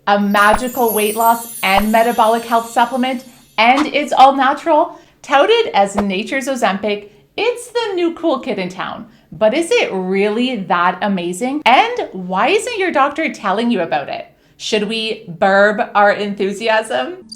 a magical weight loss and metabolic health supplement, and it's all natural. Touted as nature's Ozempic, it's the new cool kid in town. But is it really that amazing? And why isn't your doctor telling you about it? Should we burb our enthusiasm?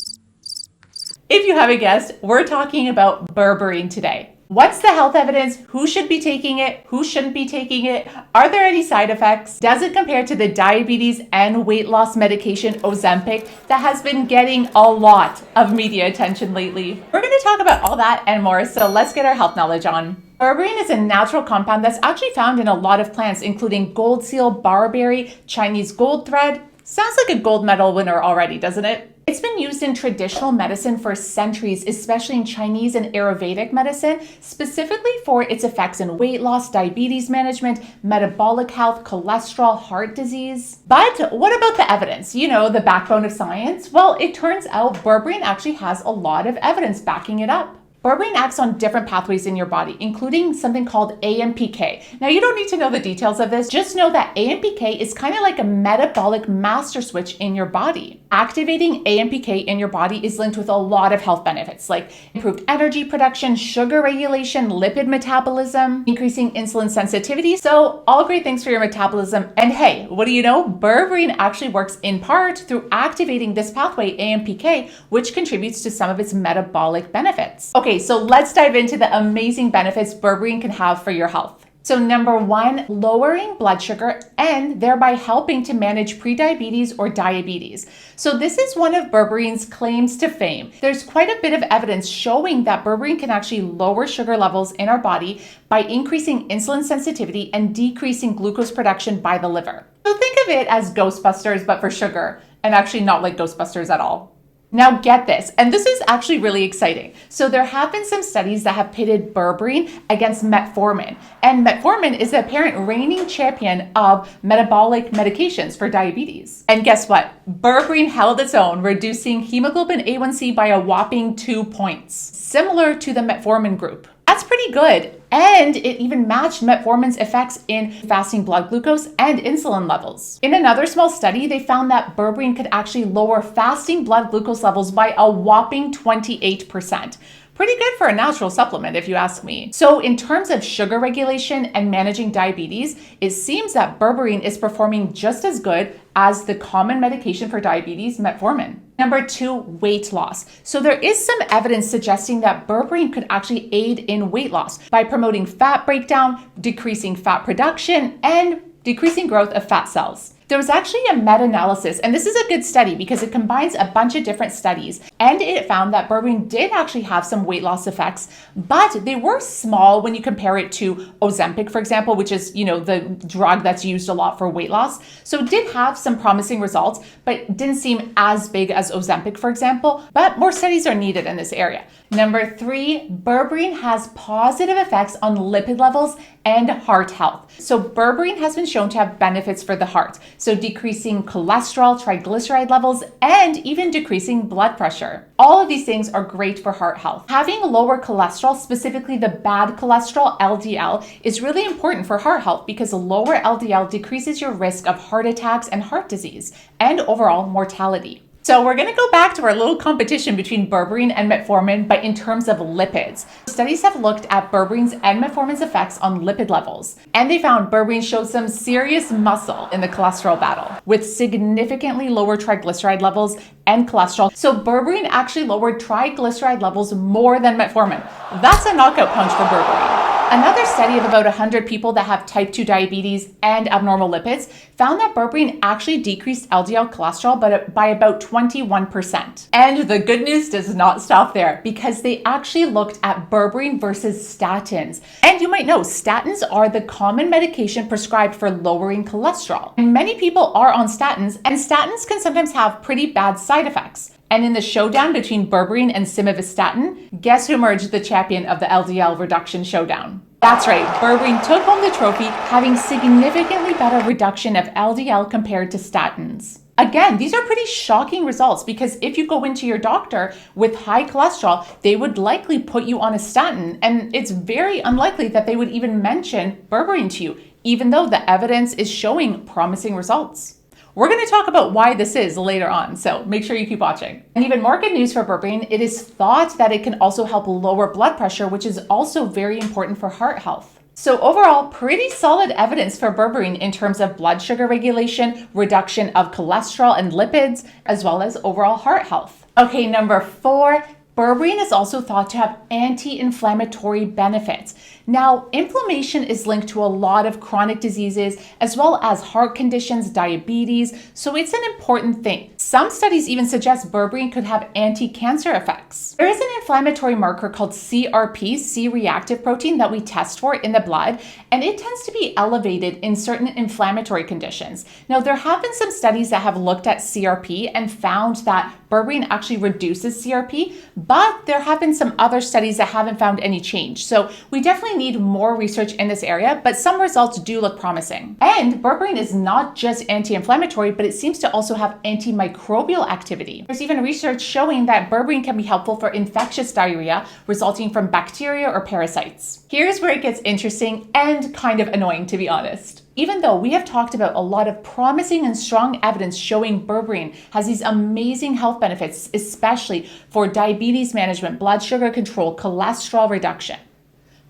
If you haven't guessed, we're talking about berberine today. What's the health evidence? Who should be taking it? Who shouldn't be taking it? Are there any side effects? Does it compare to the diabetes and weight loss medication Ozempic that has been getting a lot of media attention lately? We're going to talk about all that and more, so let's get our health knowledge on. Berberine is a natural compound that's actually found in a lot of plants, including gold seal, barberry, Chinese gold thread. Sounds like a gold medal winner already, doesn't it? It's been used in traditional medicine for centuries, especially in Chinese and Ayurvedic medicine, specifically for its effects in weight loss, diabetes management, metabolic health, cholesterol, heart disease. But what about the evidence? You know, the backbone of science? Well, it turns out berberine actually has a lot of evidence backing it up. Berberine acts on different pathways in your body, including something called AMPK. Now, you don't need to know the details of this. Just know that AMPK is kind of like a metabolic master switch in your body. Activating AMPK in your body is linked with a lot of health benefits, like improved energy production, sugar regulation, lipid metabolism, increasing insulin sensitivity. So all great things for your metabolism. And hey, what do you know? Berberine actually works in part through activating this pathway, AMPK, which contributes to some of its metabolic benefits. Okay, so let's dive into the amazing benefits berberine can have for your health. So number one, lowering blood sugar and thereby helping to manage prediabetes or diabetes. So this is one of berberine's claims to fame. There's quite a bit of evidence showing that berberine can actually lower sugar levels in our body by increasing insulin sensitivity and decreasing glucose production by the liver. So think of it as Ghostbusters, but for sugar, and actually not like Ghostbusters at all. Now get this, and this is actually really exciting. So there have been some studies that have pitted berberine against metformin. And metformin is the apparent reigning champion of metabolic medications for diabetes. And guess what? Berberine held its own, reducing hemoglobin A1C by a whopping 2 points, similar to the metformin group. That's pretty good. And it even matched metformin's effects in fasting blood glucose and insulin levels. In another small study, they found that berberine could actually lower fasting blood glucose levels by a whopping 28%. Pretty good for a natural supplement, if you ask me. So in terms of sugar regulation and managing diabetes, it seems that berberine is performing just as good as the common medication for diabetes, metformin. Number two, weight loss. So there is some evidence suggesting that berberine could actually aid in weight loss by promoting fat breakdown, decreasing fat production, and decreasing growth of fat cells. There was actually a meta-analysis, and this is a good study because it combines a bunch of different studies, and it found that berberine did actually have some weight loss effects, but they were small when you compare it to Ozempic, for example, which is, the drug that's used a lot for weight loss. So it did have some promising results, but didn't seem as big as Ozempic, for example, but more studies are needed in this area. Number three, berberine has positive effects on lipid levels and heart health. So berberine has been shown to have benefits for the heart. So decreasing cholesterol, triglyceride levels, and even decreasing blood pressure. All of these things are great for heart health. Having lower cholesterol, specifically the bad cholesterol, LDL, is really important for heart health because lower LDL decreases your risk of heart attacks and heart disease, and overall mortality. So we're going to go back to our little competition between berberine and metformin, but in terms of lipids. Studies have looked at berberine's and metformin's effects on lipid levels, and they found berberine showed some serious muscle in the cholesterol battle, with significantly lower triglyceride levels and cholesterol. So berberine actually lowered triglyceride levels more than metformin. That's a knockout punch for berberine. Another study of about 100 people that have type 2 diabetes and abnormal lipids found that berberine actually decreased LDL cholesterol by about 21%. And the good news does not stop there because they actually looked at berberine versus statins. And you might know statins are the common medication prescribed for lowering cholesterol. And many people are on statins, and statins can sometimes have pretty bad side effects. And in the showdown between berberine and simvastatin, guess who emerged the champion of the LDL reduction showdown? That's right, berberine took home the trophy, having significantly better reduction of LDL compared to statins. Again, these are pretty shocking results because if you go into your doctor with high cholesterol, they would likely put you on a statin, and it's very unlikely that they would even mention berberine to you, even though the evidence is showing promising results. We're going to talk about why this is later on, so make sure you keep watching. And even more good news for berberine, it is thought that it can also help lower blood pressure, which is also very important for heart health. So overall, pretty solid evidence for berberine in terms of blood sugar regulation, reduction of cholesterol and lipids, as well as overall heart health. Okay, number 4, berberine is also thought to have anti-inflammatory benefits. Now, inflammation is linked to a lot of chronic diseases, as well as heart conditions, diabetes, so it's an important thing. Some studies even suggest berberine could have anti-cancer effects. There is an inflammatory marker called CRP, C-reactive protein, that we test for in the blood, and it tends to be elevated in certain inflammatory conditions. Now, there have been some studies that have looked at CRP and found that berberine actually reduces CRP, but there have been some other studies that haven't found any change. So we definitely need more research in this area, but some results do look promising. And berberine is not just anti-inflammatory, but it seems to also have antimicrobial activity. There's even research showing that berberine can be helpful for infectious diarrhea resulting from bacteria or parasites. Here's where it gets interesting and kind of annoying, to be honest. Even though we have talked about a lot of promising and strong evidence showing berberine has these amazing health benefits, especially for diabetes management, blood sugar control, cholesterol reduction.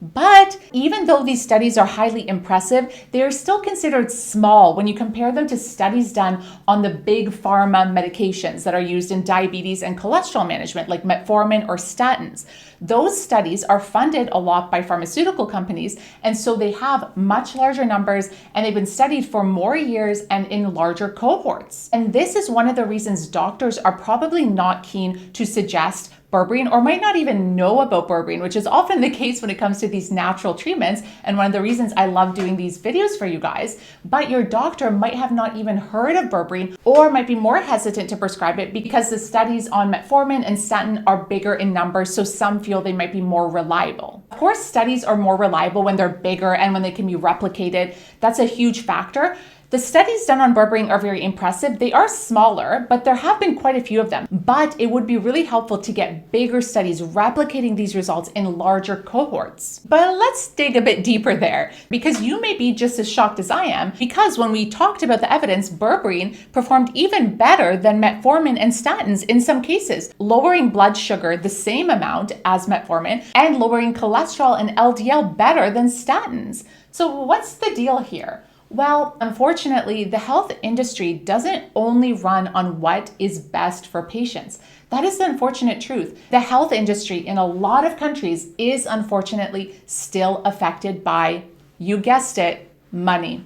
But even though these studies are highly impressive, they are still considered small when you compare them to studies done on the big pharma medications that are used in diabetes and cholesterol management, like metformin or statins. Those studies are funded a lot by pharmaceutical companies, and so they have much larger numbers, and they've been studied for more years and in larger cohorts. And this is one of the reasons doctors are probably not keen to suggest berberine, or might not even know about berberine, which is often the case when it comes to these natural treatments, and one of the reasons I love doing these videos for you guys. But your doctor might have not even heard of berberine, or might be more hesitant to prescribe it because the studies on metformin and statin are bigger in numbers, so some feel they might be more reliable. Of course, studies are more reliable when they're bigger and when they can be replicated. That's a huge factor. The studies done on berberine are very impressive. They are smaller, but there have been quite a few of them. But it would be really helpful to get bigger studies replicating these results in larger cohorts. But let's dig a bit deeper there, because you may be just as shocked as I am, because when we talked about the evidence, berberine performed even better than metformin and statins in some cases, lowering blood sugar the same amount as metformin and lowering cholesterol and LDL better than statins. So what's the deal here? Well, unfortunately, the health industry doesn't only run on what is best for patients. That is the unfortunate truth. The health industry in a lot of countries is unfortunately still affected by, you guessed it, money.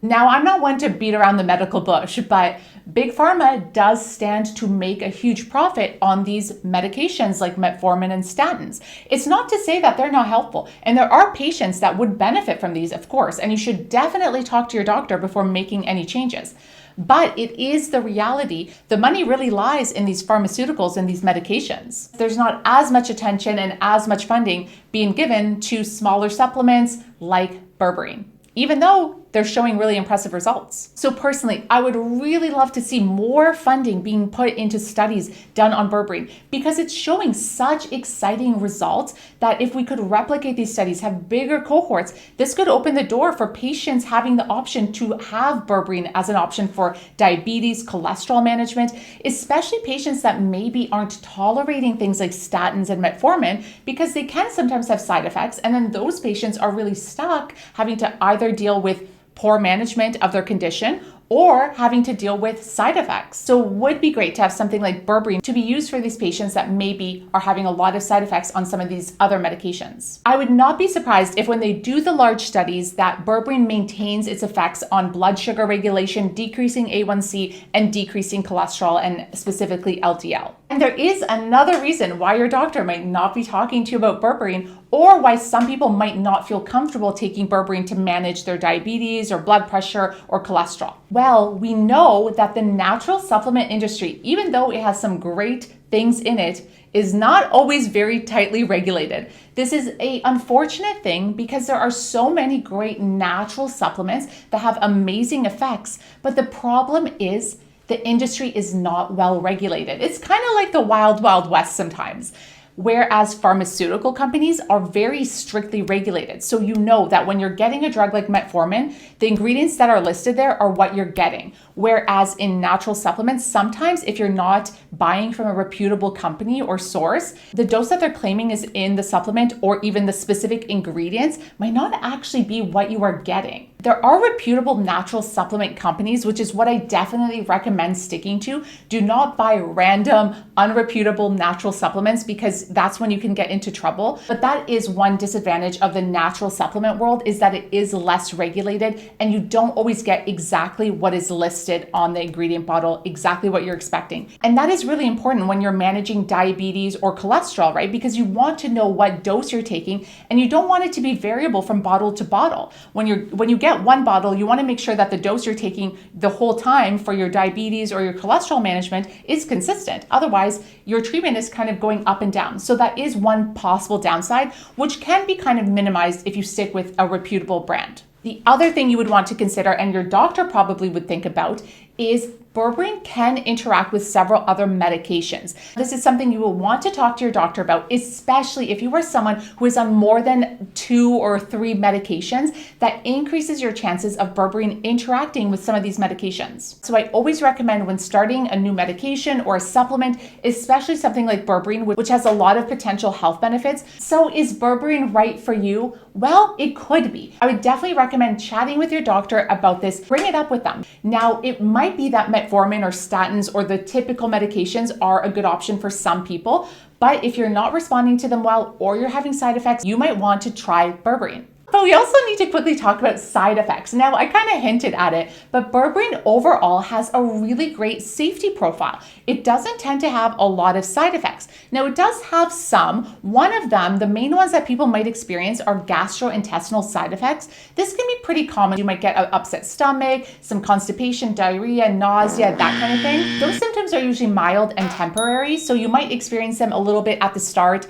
Now, I'm not one to beat around the medical bush, but Big Pharma does stand to make a huge profit on these medications like metformin and statins. It's not to say that they're not helpful, and there are patients that would benefit from these, of course, and you should definitely talk to your doctor before making any changes. But it is the reality. The money really lies in these pharmaceuticals and these medications. There's not as much attention and as much funding being given to smaller supplements like berberine, even though they're showing really impressive results. So personally, I would really love to see more funding being put into studies done on berberine, because it's showing such exciting results that if we could replicate these studies, have bigger cohorts, this could open the door for patients having the option to have berberine as an option for diabetes, cholesterol management, especially patients that maybe aren't tolerating things like statins and metformin, because they can sometimes have side effects, and then those patients are really stuck having to either deal with poor management of their condition or having to deal with side effects. So it would be great to have something like berberine to be used for these patients that maybe are having a lot of side effects on some of these other medications. I would not be surprised if when they do the large studies that berberine maintains its effects on blood sugar regulation, decreasing A1C, and decreasing cholesterol, and specifically LDL. And there is another reason why your doctor might not be talking to you about berberine, or why some people might not feel comfortable taking berberine to manage their diabetes or blood pressure or cholesterol. Well, we know that the natural supplement industry, even though it has some great things in it, is not always very tightly regulated. This is an unfortunate thing because there are so many great natural supplements that have amazing effects, but the problem is the industry is not well regulated. It's kind of like the wild, wild west sometimes. Whereas pharmaceutical companies are very strictly regulated. So you know that when you're getting a drug like metformin, the ingredients that are listed there are what you're getting. Whereas in natural supplements, sometimes if you're not buying from a reputable company or source, the dose that they're claiming is in the supplement or even the specific ingredients might not actually be what you are getting. There are reputable natural supplement companies, which is what I definitely recommend sticking to. Do not buy random, unreputable natural supplements because that's when you can get into trouble. But that is one disadvantage of the natural supplement world, is that it is less regulated and you don't always get exactly what is listed on the ingredient bottle, exactly what you're expecting. And that is really important when you're managing diabetes or cholesterol, right? Because you want to know what dose you're taking and you don't want it to be variable from bottle to bottle. When you get one bottle, you want to make sure that the dose you're taking the whole time for your diabetes or your cholesterol management is consistent. Otherwise, your treatment is kind of going up and down. So that is one possible downside, which can be kind of minimized if you stick with a reputable brand. The other thing you would want to consider, and your doctor probably would think about, is berberine can interact with several other medications. This is something you will want to talk to your doctor about, especially if you are someone who is on more than 2 or 3 medications. That increases your chances of berberine interacting with some of these medications. So I always recommend when starting a new medication or a supplement, especially something like berberine, which has a lot of potential health benefits. So is berberine right for you? Well, it could be. I would definitely recommend chatting with your doctor about this. Bring it up with them. Now, it might be that metformin or statins or the typical medications are a good option for some people, but if you're not responding to them well or you're having side effects, you might want to try berberine. But we also need to quickly talk about side effects. Now, I kind of hinted at it, but berberine overall has a really great safety profile. It doesn't tend to have a lot of side effects. Now, it does have some. One of them, the main ones that people might experience, are gastrointestinal side effects. This can be pretty common. You might get an upset stomach, some constipation, diarrhea, nausea, that kind of thing. Those symptoms are usually mild and temporary, so you might experience them a little bit at the start,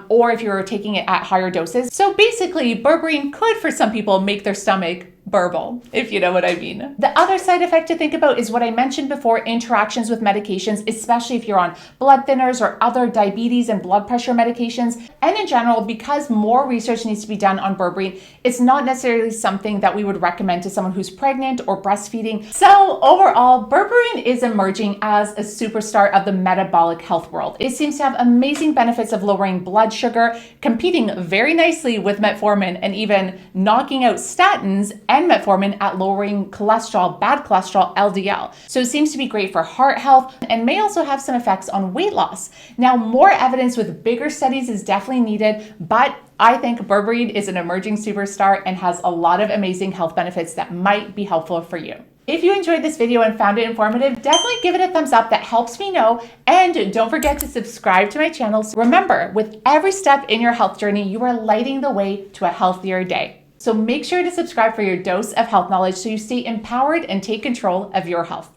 or if you're taking it at higher doses. So basically, berberine could, for some people, make their stomach burble, if you know what I mean. The other side effect to think about is what I mentioned before, interactions with medications, especially if you're on blood thinners or other diabetes and blood pressure medications. And in general, because more research needs to be done on berberine, it's not necessarily something that we would recommend to someone who's pregnant or breastfeeding. So overall, berberine is emerging as a superstar of the metabolic health world. It seems to have amazing benefits of lowering blood sugar, competing very nicely with metformin, and even knocking out statins and metformin at lowering cholesterol, bad cholesterol, LDL. So it seems to be great for heart health and may also have some effects on weight loss. Now, more evidence with bigger studies is definitely needed, but I think berberine is an emerging superstar and has a lot of amazing health benefits that might be helpful for you. If you enjoyed this video and found it informative, definitely give it a thumbs up. That helps me know. And don't forget to subscribe to my channel. So remember, with every step in your health journey, you are lighting the way to a healthier day. So make sure to subscribe for your dose of health knowledge so you stay empowered and take control of your health.